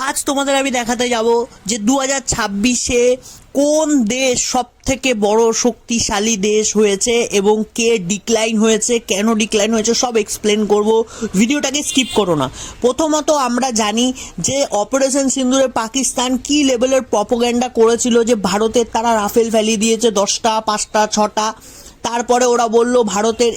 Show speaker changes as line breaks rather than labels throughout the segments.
আজ তোমাদের আমি দেখাতে যাব যে 2026-এ কোন দেশ সব থেকে বড় শক্তিশালী দেশ হয়েছে এবং কে ডিক্লাইন হয়েছে, কেন ডিক্লাইন হয়েছে, সব এক্সপ্লেন করব। ভিডিওটাকে স্কিপ করো না। প্রথমত আমরা জানি যে অপারেশন সিন্দুরে পাকিস্তান কি লেভেলের প্রপোগ্যান্ডা করেছিল, যে ভারতের তারা রাফেল ফেলিয়ে দিয়েছে 10টা 5টা 6টা। তারপরে ওরা বলল ভারতের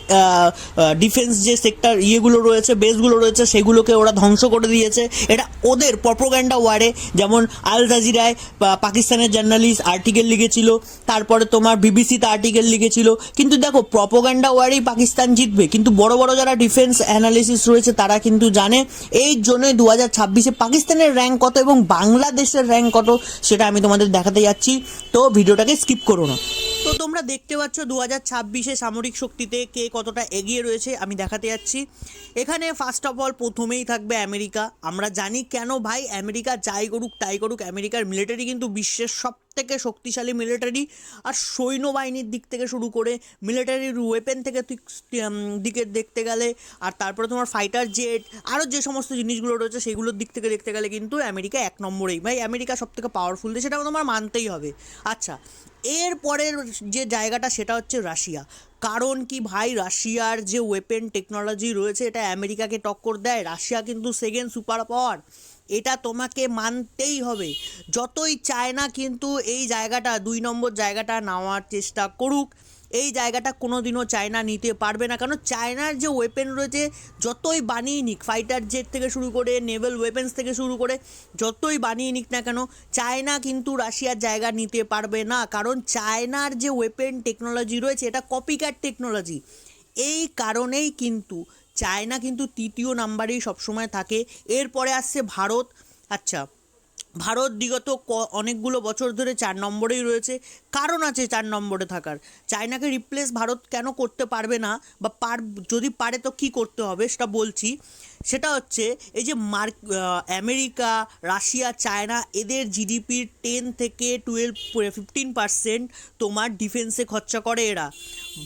ডিফেন্স যে সেক্টর ইয়েগুলো রয়েছে, বেসগুলো রয়েছে, সেগুলোকে ওরা ধ্বংস করে দিয়েছে। এটা ওদের প্রপোগ্যান্ডা ওয়ারে, যেমন আল জাজিরায় পাকিস্তানের জার্নালিস্ট আর্টিকেল লিখেছিল, তারপরে তোমার বিবিসিতে আর্টিকেল লিখেছিল। কিন্তু দেখো, প্রপোগ্যান্ডা ওয়ারেই পাকিস্তান জিতবে, কিন্তু বড় বড় যারা ডিফেন্স অ্যানালিসিস রয়েছে তারা কিন্তু জানে। এই জন্যই 2026-এ পাকিস্তানের র্যাঙ্ক কত এবং বাংলাদেশের র্যাঙ্ক কত সেটা আমি তোমাদের দেখাতে যাচ্ছি, তো ভিডিওটাকে স্কিপ করো না। তো তোমরা দেখতে পাচ্ছ 2026-এ সামরিক শক্তিতে কে কতটা এগিয়ে রয়েছে আমি দেখাতে যাচ্ছি। এখানে ফার্স্ট অফ অল প্রথমেই থাকবে আমেরিকা। আমরা জানি কেন ভাই, আমেরিকা যাই করুক তাই করুক, আমেরিকার মিলিটারি কিন্তু বিশ্বের সব থেকে শক্তিশালী মিলিটারি। আর সৈন্যবাহিনীর দিক থেকে শুরু করে মিলিটারির ওয়েপেন থেকে দিকে দেখতে গেলে, আর তারপরে তোমার ফাইটার জেট, আরও যে সমস্ত জিনিসগুলো রয়েছে সেগুলোর দিক থেকে দেখতে গেলে কিন্তু আমেরিকা এক নম্বরেই। ভাই আমেরিকা সব থেকে পাওয়ারফুল দেশ, সেটা তোমার মানতেই হবে। আচ্ছা, এর পরের যে জায়গাটা সেটা হচ্ছে রাশিয়া। কারণ কি ভাই, রাশিয়ার যে ওয়েপেন টেকনোলজি রয়েছে এটা আমেরিকাকে টক্কর দেয়। রাশিয়া কিন্তু সেকেন্ড সুপার পাওয়ার, এটা তোমাকে মানতেই হবে। যতই চায়না কিন্তু এই জায়গাটা 2 নম্বর জায়গাটা নেওয়ার চেষ্টা করুক, এই জায়গাটা কোনো দিনও চায়না নিতে পারবে না। কারণ চায়নার যে ওয়েপেন রয়েছে, যতই বানিয়ে নিক, ফাইটার জেট থেকে শুরু করে নেভেল ওয়েপেন্স থেকে শুরু করে যতই বানিয়ে নিক না কেন, চায়না কিন্তু রাশিয়ার জায়গা নিতে পারবে না। কারণ চায়নার যে ওয়েপেন টেকনোলজি রয়েছে এটা কপিক্যাট টেকনোলজি। এই কারণেই কিন্তু চায়না কিন্তু 3য় নাম্বারেই সবসময় থাকে। এরপরে আসছে ভারত। আচ্ছা, ভারত বিগত অনেকগুলো বছর ধরে 4 নম্বরেই রয়েছে। কারণ আছে 4 নম্বরে থাকার। চায়নাকে রিপ্লেস ভারত কেন করতে পারবে না, বা যদি পারে তো কী করতে হবে সেটা বলছি। সেটা হচ্ছে এই যে আমেরিকা, রাশিয়া, চায়না, এদের জিডিপির 10 থেকে 15% তোমার ডিফেন্সে খরচা করে এরা।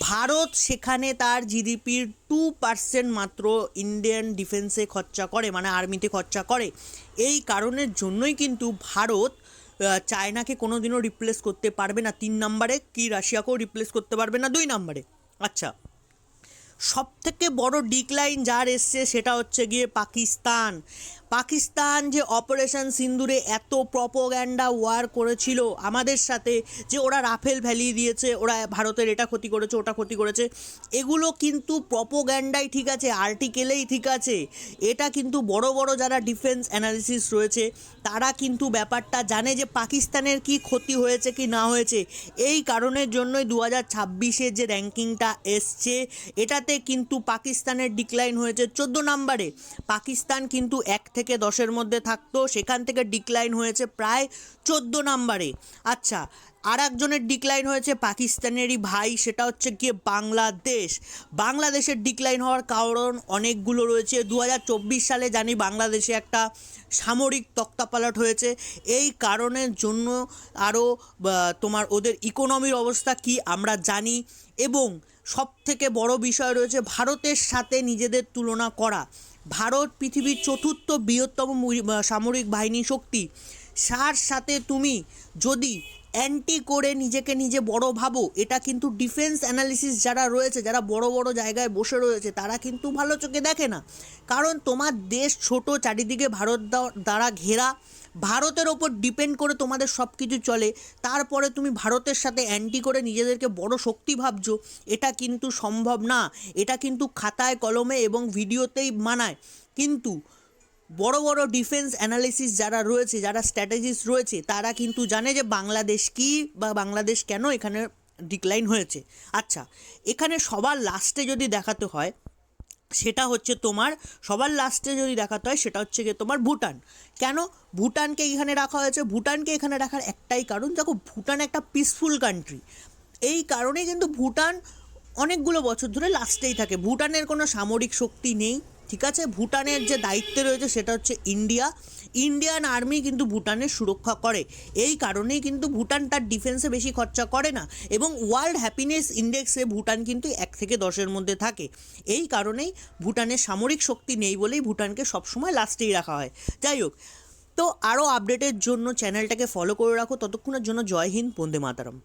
ভারত সেখানে তার জিডিপির 2% মাত্র ইন্ডিয়ান ডিফেন্সে খরচা করে, মানে আর্মিতে খরচা করে। এই কারণের জন্যই কিন্তু ভারত চায়নাকে কোনো দিনও রিপ্লেস করতে পারবে না 3 নম্বরে, কি রাশিয়াকেও রিপ্লেস করতে পারবে না 2 নম্বরে। আচ্ছা, সবথেকে বড় ডিক্লাইন যার এসছে সেটা হচ্ছে গিয়ে পাকিস্তান। পাকিস্তান যে অপারেশন সিন্দুরে এত প্রপোগ্যান্ডা ওয়ার করেছিল আমাদের সাথে, যে ওরা রাফেল ফেলিয়ে দিয়েছে, ওরা ভারতের এটা ক্ষতি করেছে, ওটা ক্ষতি করেছে, এগুলো কিন্তু প্রপোগ্যান্ডাই ঠিক আছে, আর্টিকেলেই ঠিক আছে। এটা কিন্তু বড় বড় যারা ডিফেন্স অ্যানালিসিস রয়েছে তারা কিন্তু ব্যাপারটা জানে যে পাকিস্তানের কি ক্ষতি হয়েছে কি না হয়েছে। এই কারণের জন্যই 2026-এর যে র্যাঙ্কিংটা এসছে এটাতে কিন্তু পাকিস্তানের ডিক্লাইন হয়েছে 14 নম্বরে। পাকিস্তান কিন্তু 1 থেকে 10-এর মধ্যে থাকতো, সেখান থেকে ডিক্লাইন হয়েছে প্রায় 14 নম্বরে। আচ্ছা, আর একজনের ডিক্লাইন হয়েছে পাকিস্তানেরই ভাই, সেটা হচ্ছে গিয়ে বাংলাদেশ। বাংলাদেশের ডিক্লাইন হওয়ার কারণ অনেকগুলো রয়েছে। 2024 সালে জানি বাংলাদেশে একটা সামরিক তক্তাপালট হয়েছে, এই কারণের জন্য আরও তোমার ওদের ইকোনমির অবস্থা কি আমরা জানি। এবং সব থেকে বড় বিষয় রয়েছে ভারতের সাথে নিজেদের তুলনা করা। ভারত পৃথিবীর 4র্থ বৃহত্তম সামরিক বাহিনী শক্তি। তার সাথে তুমি যদি অ্যান্টি করে নিজেকে নিজে বড় ভাবো, এটা কিন্তু ডিফেন্স অ্যানালিসিস যারা রয়েছে, যারা বড় বড় জায়গায় বসে রয়েছে, তারা কিন্তু ভালো চোখে দেখে না। কারণ তোমার দেশ ছোট, চারিদিকে ভারত দ্বারা ঘেরা, ভারতের ওপর ডিপেন্ড করে তোমাদের সব কিছু চলে। তারপরে তুমি ভারতের সাথে অ্যান্টি করে নিজেদেরকে বড় শক্তি ভাবছো, এটা কিন্তু সম্ভব না। এটা কিন্তু খাতায় কলমে এবং ভিডিওতেই মানায়, কিন্তু বড় বড় ডিফেন্স অ্যানালিসিস যারা রয়েছে, যারা স্ট্র্যাটেজিস্ট রয়েছে, তারা কিন্তু জানে যে বাংলাদেশ কী বা বাংলাদেশ কেন এখানে ডিক্লাইন হয়েছে। আচ্ছা, এখানে সবার লাস্টে যদি দেখাতে হয় সেটা হচ্ছে তোমার, সেটা হচ্ছে গিয়ে তোমার ভুটান। কেন ভুটানকে এখানে রাখা হয়েছে? ভুটানকে এখানে রাখার একটাই কারণ, দেখো ভুটান একটা পিসফুল কান্ট্রি। এই কারণেই কিন্তু ভুটান অনেকগুলো বছর ধরে লাস্টেই থাকে। ভুটানের কোনো সামরিক শক্তি নেই, ঠিক আছে। ভুটানের যে দায়িত্বে রয়েছে সেটা হচ্ছে ইন্ডিয়ান আর্মি কিন্তু ভুটানের সুরক্ষা করে। এই কারণেই কিন্তু ভুটান তার ডিফেন্সে বেশি খরচা করে না, এবং ওয়ার্ল্ড হ্যাপিনেস ইন্ডেক্সে ভুটান কিন্তু 1 থেকে 10-এর মধ্যে থাকে। এই কারণেই ভুটানের সামরিক শক্তি নেই বলেই ভুটানকে সবসময় লাস্টেই রাখা হয়। যাই হোক, তো তো আরও আপডেটের জন্য চ্যানেলটাকে ফলো করে রাখো। ততক্ষণের জন্য জয় হিন্দ, বন্দে মাতরম।